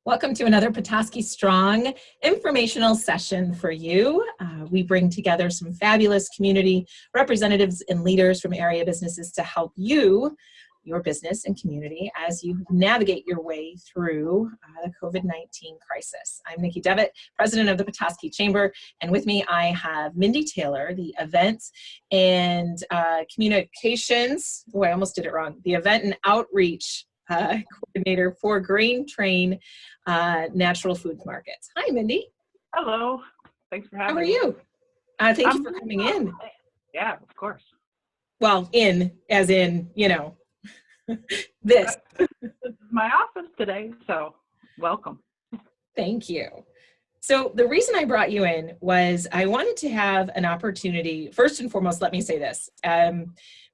Welcome to another Petoskey Strong informational session for you. We bring together some fabulous community representatives and leaders from area businesses to help you, your business and community, as you navigate your way through the COVID-19 crisis. I'm Nikki Devitt, president of the Petoskey Chamber, and with me I have Mindy Taylor, the events and communications, I almost did it wrong, the event and outreach coordinator for Grain Train Natural Foods Markets. Hi, Mindy. Hello. Thanks for having me. How are you? Thank you for coming in. Yeah, of course. Well, as in, this. This is my office today, so welcome. Thank you. So the reason I brought you in was I wanted to have an opportunity. First and foremost, let me say this.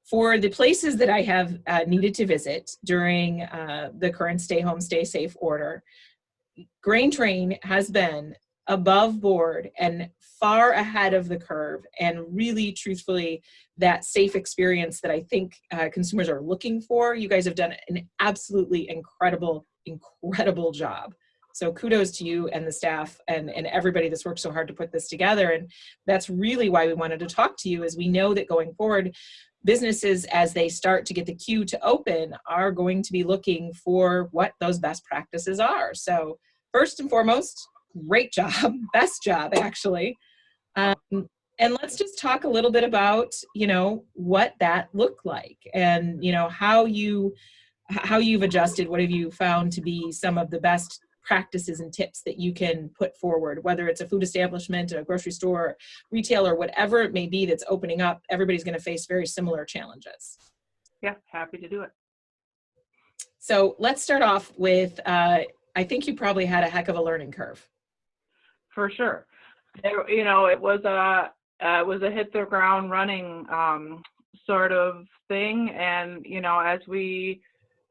For the places that I have needed to visit during the current stay home, stay safe order, Grain Train has been above board and far ahead of the curve, and really truthfully that safe experience that I think consumers are looking for. You guys have done an absolutely incredible job. So kudos to you and the staff and everybody that's worked so hard to put this together. And that's really why we wanted to talk to you, is we know that going forward, businesses, as they start to get the queue to open, are going to be looking for what those best practices are. So first and foremost, great job, best job actually. And let's just talk a little bit about, what that looked like, and, how you've adjusted. What have you found to be some of the best practices and tips that you can put forward, whether it's a food establishment, a grocery store, retailer, whatever it may be that's opening up? Everybody's going to face very similar challenges. Yeah, happy to do it. So let's start off with, I think you probably had a heck of a learning curve. For sure. It was a hit the ground running sort of thing. And, as we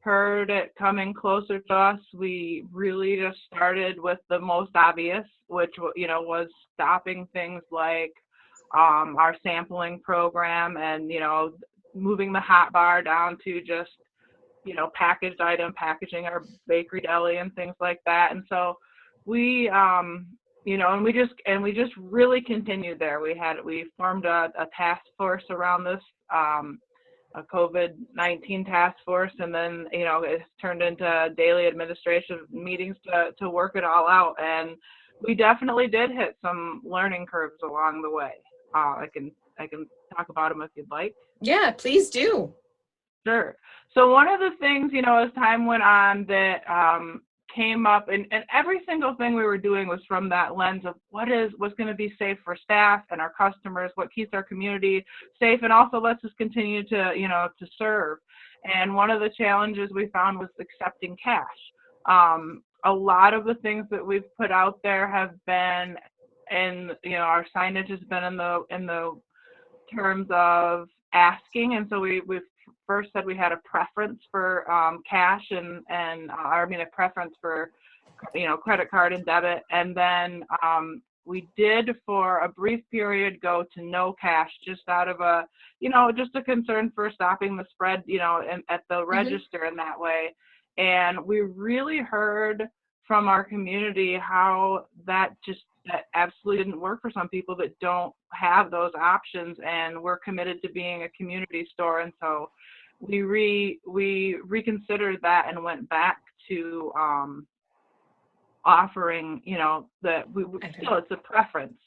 heard it coming closer to us, we really just started with the most obvious, which, was stopping things like our sampling program and, moving the hot bar down to just, packaged item packaging, our bakery deli and things like that. And so we, and we just really continued there. We formed a task force around this, a COVID-19 task force, and then, it's turned into daily administrative meetings to work it all out. And we definitely did hit some learning curves along the way. I can talk about them if you'd like. Yeah, please do. Sure. So one of the things, as time went on, that came up, and every single thing we were doing was from that lens of what's going to be safe for staff and our customers, what keeps our community safe, and also lets us continue to, to serve. And one of the challenges we found was accepting cash. A lot of the things that we've put out there have been, and our signage has been in the terms of asking, and so we've first said we had a preference for cash and a preference for credit card and debit, and then we did for a brief period go to no cash, just out of a just a concern for stopping the spread at the register in that way. And we really heard from our community how that absolutely didn't work for some people that don't have those options, and we're committed to being a community store. And so we reconsidered that and went back to offering, that still it's a preference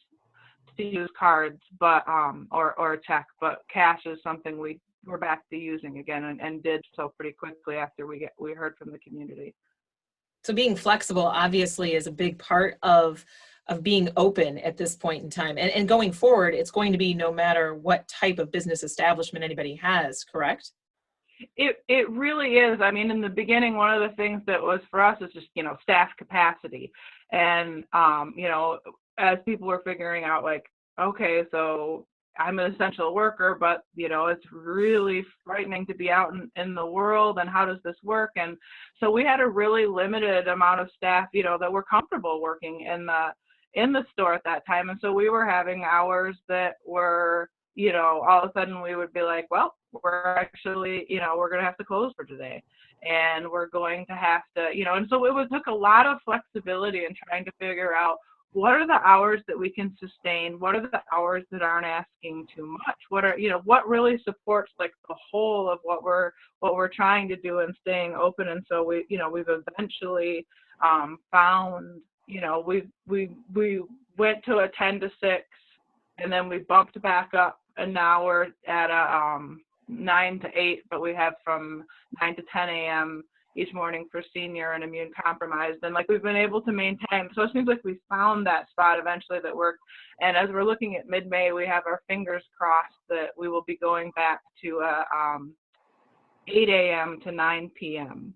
to use cards, but or a check, but cash is something we're back to using again, and did so pretty quickly after we heard from the community. So being flexible obviously is a big part of being open at this point in time. And going forward, it's going to be no matter what type of business establishment anybody has, correct? It really is. I mean, in the beginning, one of the things that was for us is just, staff capacity. And, as people were figuring out, like, okay, so I'm an essential worker, but, it's really frightening to be out in the world, and how does this work? And so we had a really limited amount of staff, that were comfortable working in the store at that time. And so we were having hours that were, all of a sudden we would be like, well, we're actually, we're going to have to close for today. And we're going to have to, and so took a lot of flexibility in trying to figure out what are the hours that we can sustain? What are the hours that aren't asking too much? What really supports like the whole of what we're trying to do and staying open? And so we've eventually found, we went to a 10 to 6, and then we bumped back up, and now we're at a 9 to 8, but we have from 9 to 10 a.m. each morning for senior and immune compromised. And like we've been able to maintain, so it seems like we found that spot eventually that worked. And as we're looking at mid-May, we have our fingers crossed that we will be going back to 8 a.m. to 9 p.m.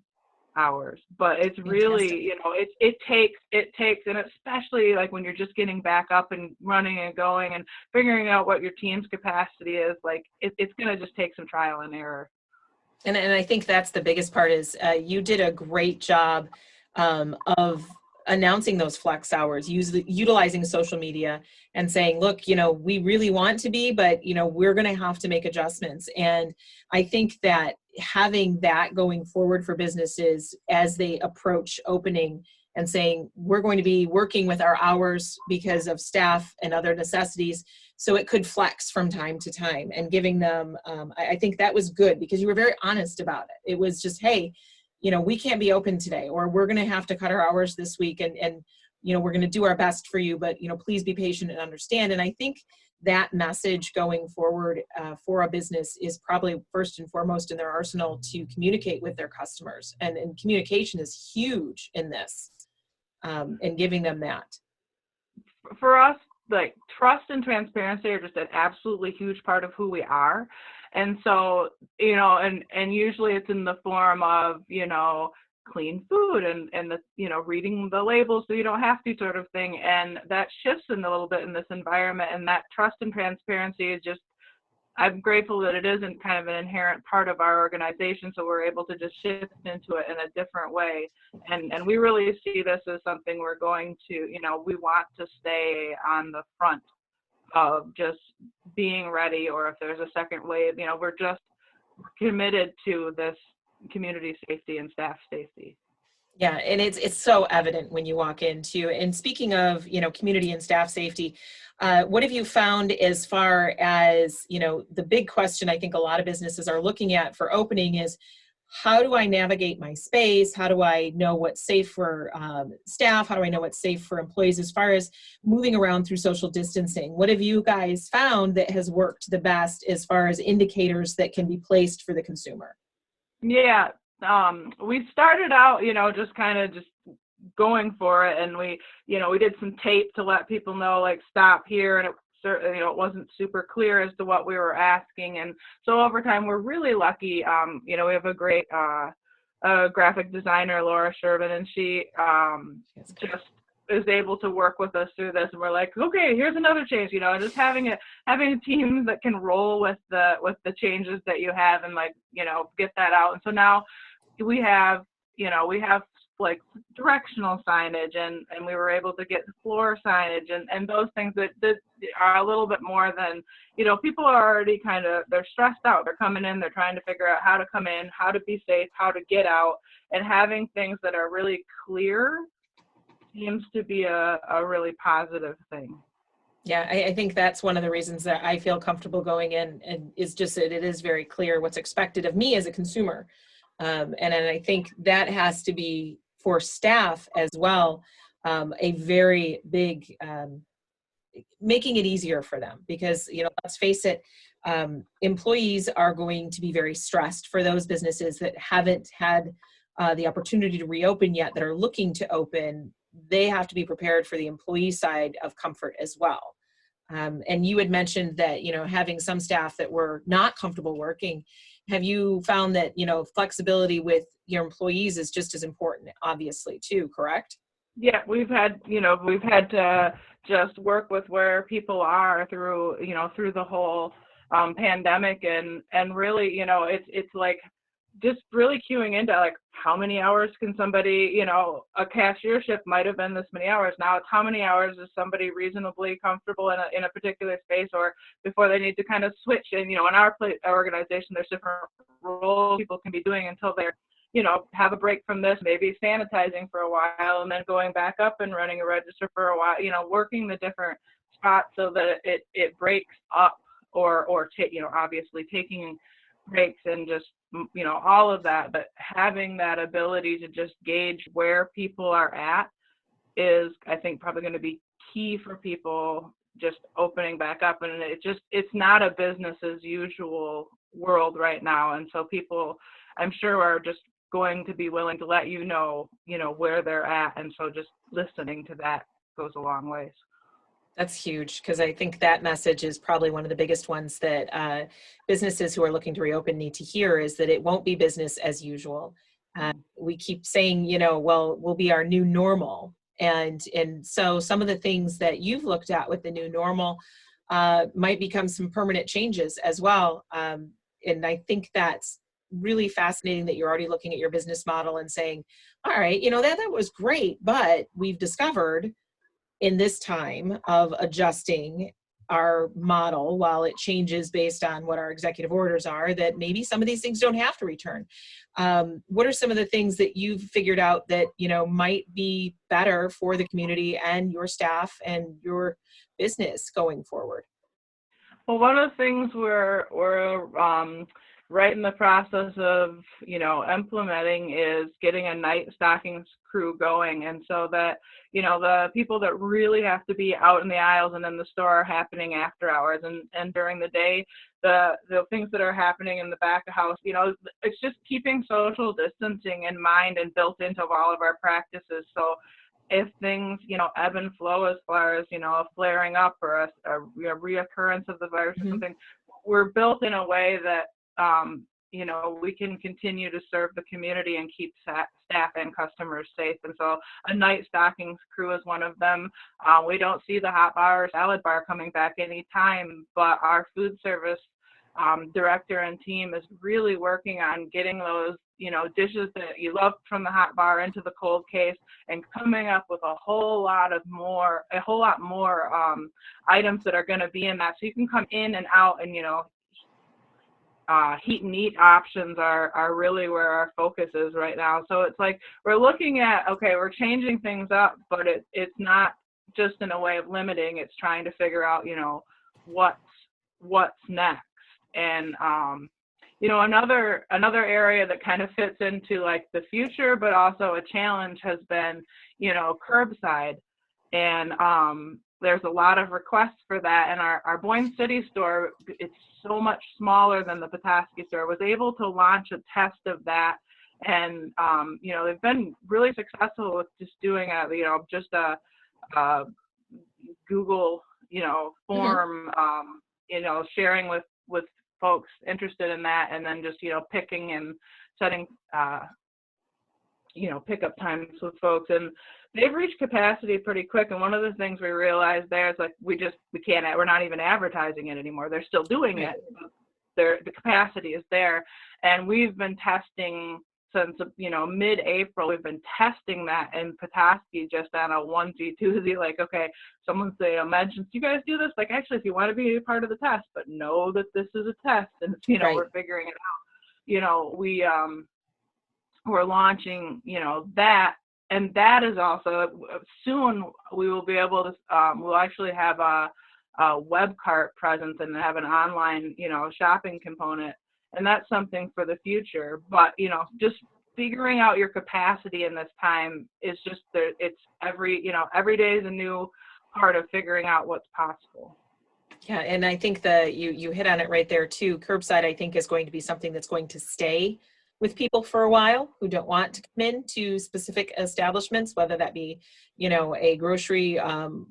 hours. But it's really, it takes, and especially like when you're just getting back up and running and going and figuring out what your team's capacity is, like it's going to just take some trial and error. And I think that's the biggest part is you did a great job of announcing those flex hours, utilizing social media and saying, look, we really want to be, but, we're going to have to make adjustments. And I think that having that going forward for businesses as they approach opening and saying, we're going to be working with our hours because of staff and other necessities, so it could flex from time to time, and giving them, I think that was good because you were very honest about it. It was just, hey, we can't be open today, or we're going to have to cut our hours this week, and we're going to do our best for you, but, please be patient and understand. And I think that message going forward for a business is probably first and foremost in their arsenal to communicate with their customers. And communication is huge in this, and giving them that. For us, like trust and transparency are just an absolutely huge part of who we are. And so, and usually it's in the form of, clean food and the, reading the labels so you don't have to sort of thing. And that shifts in a little bit in this environment, and that trust and transparency is just, I'm grateful that it isn't kind of an inherent part of our organization. So we're able to just shift into it in a different way. And we really see this as something we're going to, we want to stay on the front of just being ready, or if there's a second wave, we're just committed to this community safety and staff safety. Yeah, and it's so evident when you walk into. And speaking of, community and staff safety, what have you found as far as, the big question I think a lot of businesses are looking at for opening is, how do I navigate my space? How do I know what's safe for staff? How do I know what's safe for employees as far as moving around through social distancing? What have you guys found that has worked the best as far as indicators that can be placed for the consumer? Yeah, we started out, just kind of just going for it. And we did some tape to let people know, like, stop here. And it certainly, it wasn't super clear as to what we were asking. And so over time, we're really lucky. We have a great graphic designer, Laura Sherman, and she just is able to work with us through this. And we're like, okay, here's another change, just having a team that can roll with the changes that you have and get that out. And so now we have like directional signage, and we were able to get floor signage and those things that are a little bit more than, people are already they're stressed out. They're coming in, they're trying to figure out how to come in, how to be safe, how to get out, and having things that are really clear seems to be a really positive thing. Yeah, I think that's one of the reasons that I feel comfortable going in, and is just that it is very clear what's expected of me as a consumer. And I think that has to be for staff as well, a very big, making it easier for them, because, let's face it, employees are going to be very stressed. For those businesses that haven't had the opportunity to reopen yet, that are looking to open, they have to be prepared for the employee side of comfort as well. And you had mentioned that, having some staff that were not comfortable working. Have you found that, flexibility with your employees is just as important, obviously, too, correct? Yeah, we've had to just work with where people are through the whole pandemic, and really, it's like just really queuing into like how many hours can somebody, a cashiership might have been this many hours. Now it's how many hours is somebody reasonably comfortable in a particular space, or before they need to kind of switch. And, in our organization, there's different roles people can be doing until they're, have a break from this, maybe sanitizing for a while and then going back up and running a register for a while, working the different spots so that it breaks up or obviously taking breaks and just, all of that, but having that ability to just gauge where people are at is, I think, probably going to be key for people just opening back up. And it's not a business as usual world right now. And so people, I'm sure, are just going to be willing to let you know where they're at. And so just listening to that goes a long ways. That's huge, because I think that message is probably one of the biggest ones that businesses who are looking to reopen need to hear, is that it won't be business as usual. We keep saying, well, we'll be our new normal. And so some of the things that you've looked at with the new normal might become some permanent changes as well. And I think that's really fascinating that you're already looking at your business model and saying, all right, that was great, but we've discovered in this time of adjusting our model, while it changes based on what our executive orders are, that maybe some of these things don't have to return. What are some of the things that you've figured out that, might be better for the community and your staff and your business going forward? Well, one of the things we're right in the process of, implementing is getting a night stockings crew going. And so that, the people that really have to be out in the aisles and in the store are happening after hours, and during the day, the things that are happening in the back of house, it's just keeping social distancing in mind and built into all of our practices. So if things, ebb and flow as far as, a flaring up or a reoccurrence of the virus or something, we're built in a way that, we can continue to serve the community and keep staff and customers safe. And so a night stockings crew is one of them. We don't see the hot bar or salad bar coming back anytime, but our food service director and team is really working on getting those, dishes that you love from the hot bar into the cold case, and coming up with a whole lot more items that are going to be in that. So you can come in and out, and, heat and eat options are really where our focus is right now. So it's like we're looking at, okay, we're changing things up, but it's not just in a way of limiting. It's trying to figure out, what's next. And another area that kind of fits into like the future, but also a challenge, has been, curbside. And there's a lot of requests for that. And our Boyne City store, it's so much smaller than the Petoskey store, was able to launch a test of that. And, they've been really successful with just doing a Google, form, sharing with folks interested in that, and then just, picking and setting, pickup times with folks. And they've reached capacity pretty quick. And one of the things we realized there is like, we're not even advertising it anymore. They're still doing it. The capacity is there. And we've been testing since, mid-April. We've been testing that in Petoskey just on a onesie, twosie, like, okay, someone mentions, you guys do this? Like, actually, if you want to be a part of the test, but know that this is a test, and, Right. We're figuring it out. We're launching, that. And that is also, soon we will be able to, we'll actually have a web cart presence and have an online, shopping component. And that's something for the future. But, just figuring out your capacity in this time is just, it's every day is a new part of figuring out what's possible. Yeah, and I think you hit on it right there too. Curbside, I think, is going to be something that's going to stay with people for a while who don't want to come into specific establishments, whether that be, a grocery,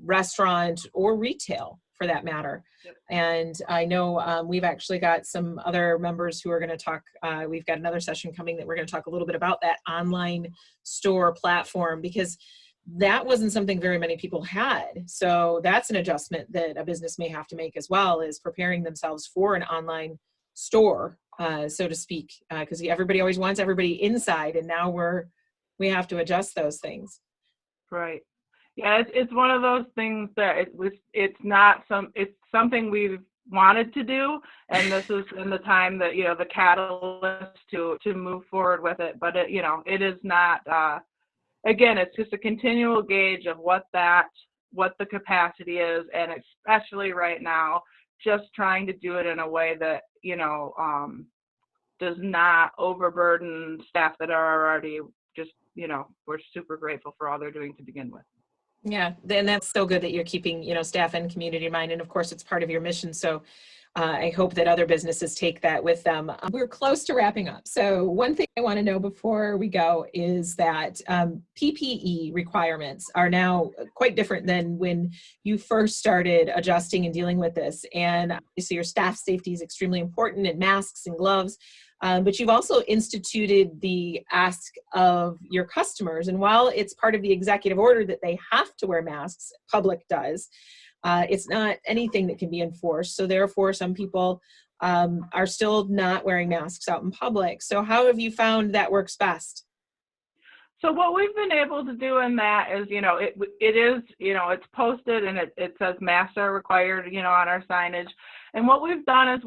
restaurant, or retail for that matter. Yep. And I know we've actually got some other members who are going to talk. We've got another session coming that we're going to talk a little bit about that online store platform, because that wasn't something very many people had. So that's an adjustment that a business may have to make as well, is preparing themselves for an online store so to speak, because everybody always wants everybody inside, and now we have to adjust those things. Right. Yeah, it's one of those things that it's something we've wanted to do, and this is in the time that, the catalyst to move forward with it. But it is not, again, it's just a continual gauge of what the capacity is, and especially right now, just trying to do it in a way that, does not overburden staff that are already just, we're super grateful for all they're doing to begin with. Yeah, and that's so good that you're keeping, staff and community in mind. And of course, it's part of your mission. So I hope that other businesses take that with them. We're close to wrapping up. So one thing I want to know before we go is that PPE requirements are now quite different than when you first started adjusting and dealing with this. And obviously your staff safety is extremely important, and masks and gloves. But you've also instituted the ask of your customers. And while it's part of the executive order that they have to wear masks, public does, it's not anything that can be enforced. So therefore, some people are still not wearing masks out in public. So how have you found that works best? So what we've been able to do in that is, it is, it's posted, and it says masks are required, on our signage. And what we've done is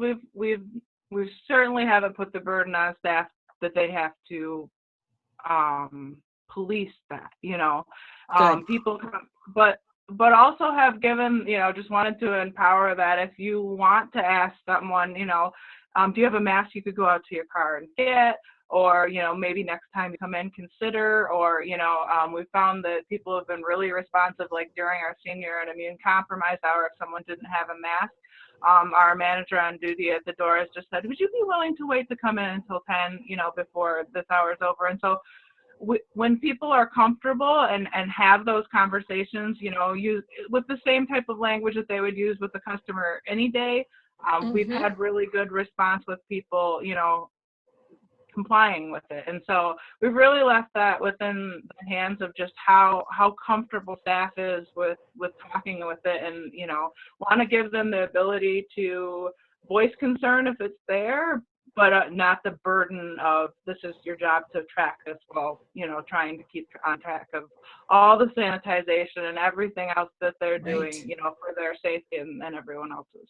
we certainly haven't put the burden on staff that they have to police that, people, but also have given, just wanted to empower that if you want to ask someone, do you have a mask you could go out to your car and get, or, maybe next time you come in, consider, or, we found that people have been really responsive, like during our senior and immune compromised hour, if someone didn't have a mask. Our manager on duty at the door has just said, would you be willing to wait to come in until 10, before this hour is over? And so when people are comfortable and have those conversations, use with the same type of language that they would use with the customer any day, we've had really good response with people, complying with it. And so we've really left that within the hands of just how comfortable staff is with talking with it, and, want to give them the ability to voice concern if it's there, but not the burden of this is your job to track this while, trying to keep on track of all the sanitization and everything else that they're doing, for their safety and everyone else's.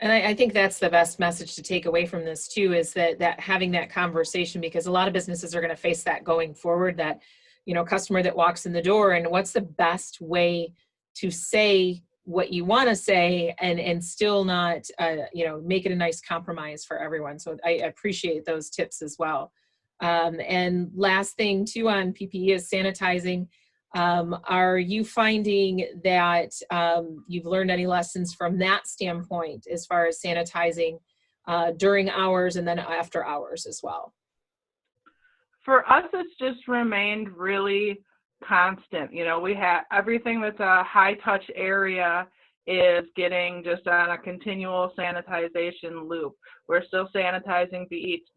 And I think that's the best message to take away from this too, is that having that conversation, because a lot of businesses are going to face that going forward, that, customer that walks in the door, and what's the best way to say what you want to say and still not, make it a nice compromise for everyone. So I appreciate those tips as well. And last thing too on PPE is sanitizing. Are you finding that you've learned any lessons from that standpoint as far as sanitizing during hours and then after hours as well? For us, it's just remained really constant. We have everything that's a high touch area is getting just on a continual sanitization loop. We're still sanitizing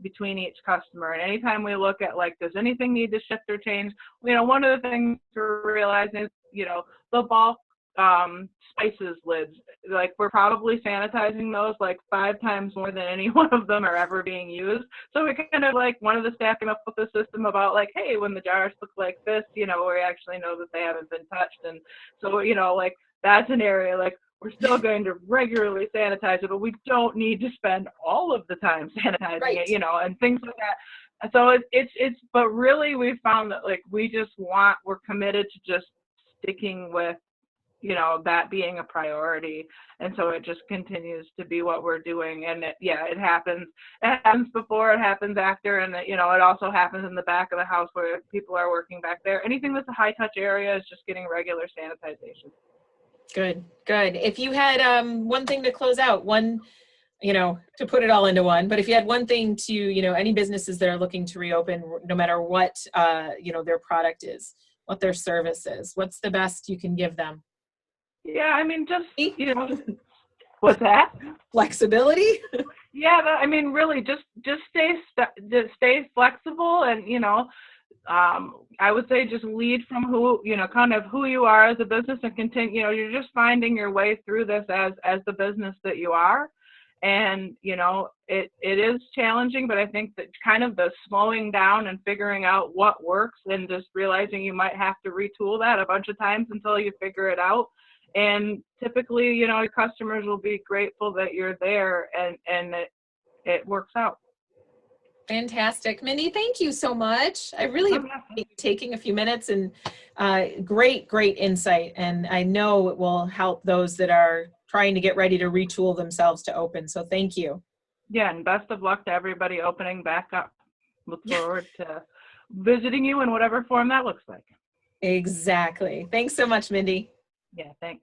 between each customer. And anytime we look at, like, does anything need to shift or change? One of the things we're realizing is, the bulk spices lids, like, we're probably sanitizing those like 5 times more than any one of them are ever being used. So we kind of, like, one of the staff came up with a system about, like, hey, when the jars look like this, we actually know that they haven't been touched. And so, like, that's an area, like, we're still going to regularly sanitize it, but we don't need to spend all of the time sanitizing it, and things like that. So it's, but really we found that, like, we're committed to just sticking with, that being a priority. And so it just continues to be what we're doing. And it happens before, it happens after, and it also happens in the back of the house where people are working back there. Anything that's a high touch area is just getting regular sanitization. Good. If you had one thing to close out, to put it all into one, but if you had one thing to, any businesses that are looking to reopen, no matter what, their product is, what their service is, what's the best you can give them? Yeah, I mean, just, what's that? Flexibility? Yeah, really just stay flexible, and, I would say just lead from who you are as a business, and continue, you're just finding your way through this as the business that you are. And, you know, it is challenging, but I think that kind of the slowing down and figuring out what works and just realizing you might have to retool that a bunch of times until you figure it out. And typically, you know, your customers will be grateful that you're there, and it works out. Fantastic. Mindy, thank you so much. I really Oh, appreciate yeah. you taking a few minutes, and great insight. And I know it will help those that are trying to get ready to retool themselves to open. So thank you. Yeah, and best of luck to everybody opening back up. Look forward to visiting you in whatever form that looks like. Exactly. Thanks so much, Mindy. Yeah, thanks.